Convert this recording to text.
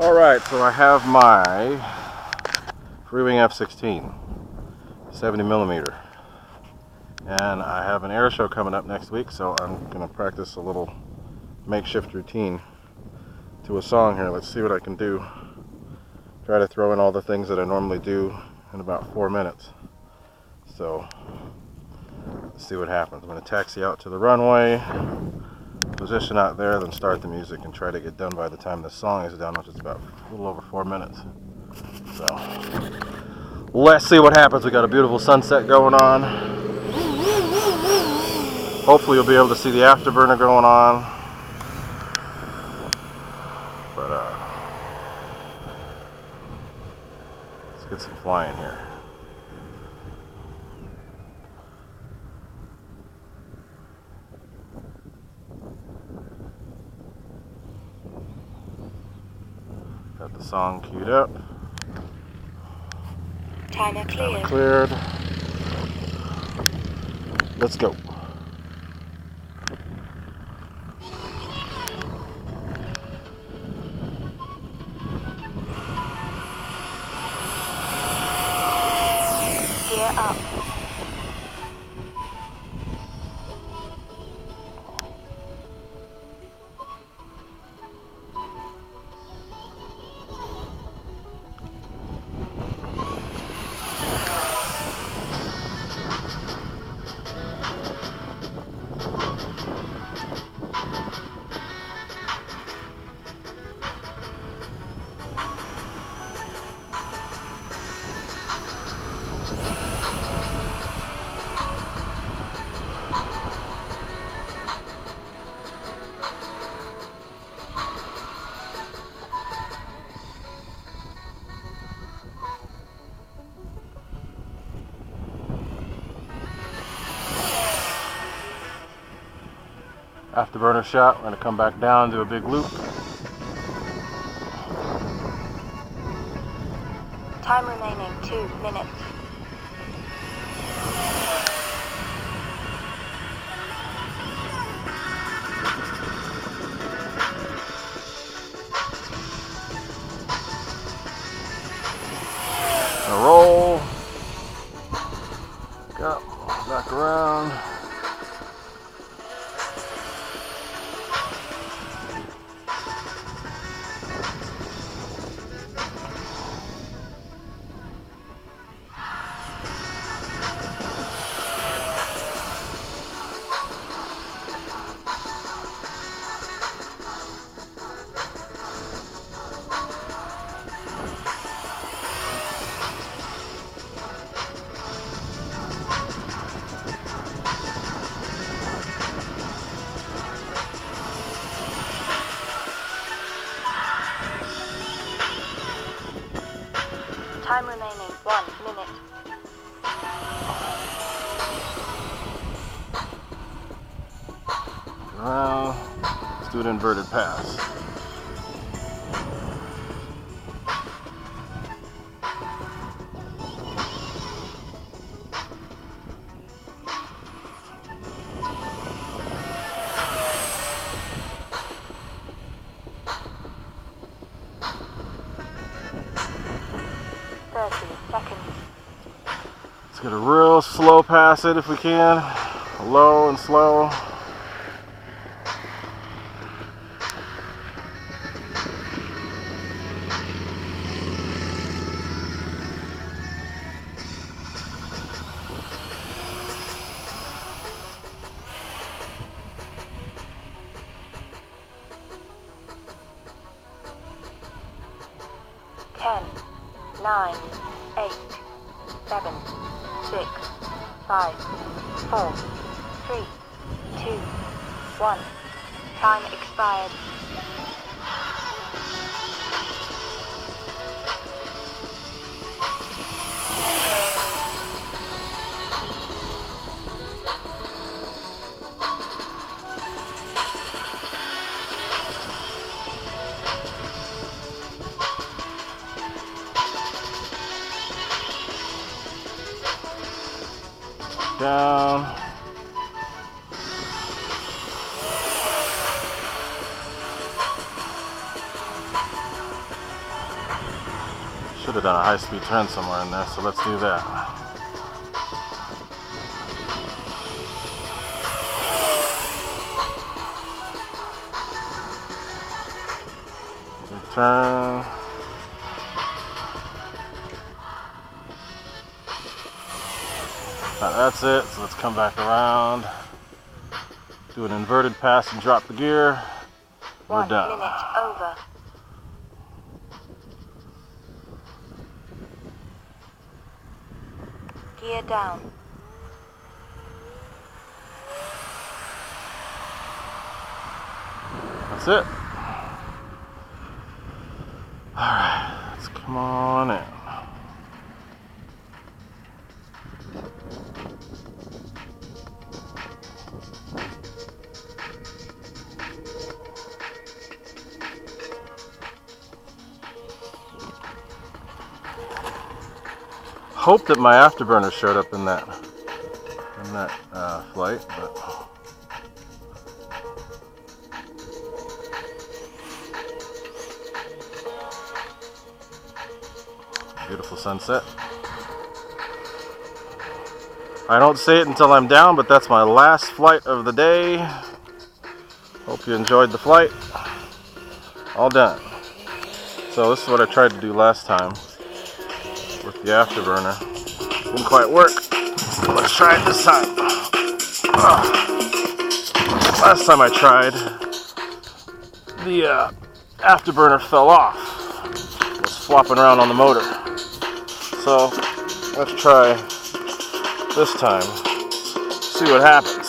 Alright, so I have my free-wing F-16, 70mm, and I have an air show coming up next week, so I'm going to practice a little makeshift routine to a song here. Let's see what I can do. Try to throw in all the things that I normally do in about 4 minutes. So, let's see what happens. I'm going to taxi out to the runway, position out there, then start the music and try to get done by the time the song is done, which is about a little over 4 minutes. So, let's see what happens. We got a beautiful sunset going on. Hopefully you'll be able to see the afterburner going on. But let's get some flying here. Got the song queued up. Timer cleared. Cleared. Let's go. Gear up. Afterburner shot. We're going to come back down, do a big loop. Time remaining 2 minutes. Roll. Up, back around. Time remaining 1 minute. Around. Let's do an inverted pass. Let's get a real slow pass it if we can. Low and slow. Ten, 9, 8, 7, 6, 5, 4, 3, 2, 1. Time expired. Down. Should have done a high-speed turn somewhere in there, so let's do that. Good turn. That's it, so let's come back around, do an inverted pass and drop the gear. We're 1 done. minute over. Gear down. That's it. Alright, let's come on in. Hope that my afterburner showed up in that flight, but beautiful sunset. I don't say it until I'm down, but that's my last flight of the day. Hope you enjoyed the flight. All done. So this is what I tried to do last time with the afterburner. Didn't quite work. Let's try it this time. Last time I tried, the afterburner fell off. It was flopping around on the motor. So let's try this time. See what happens.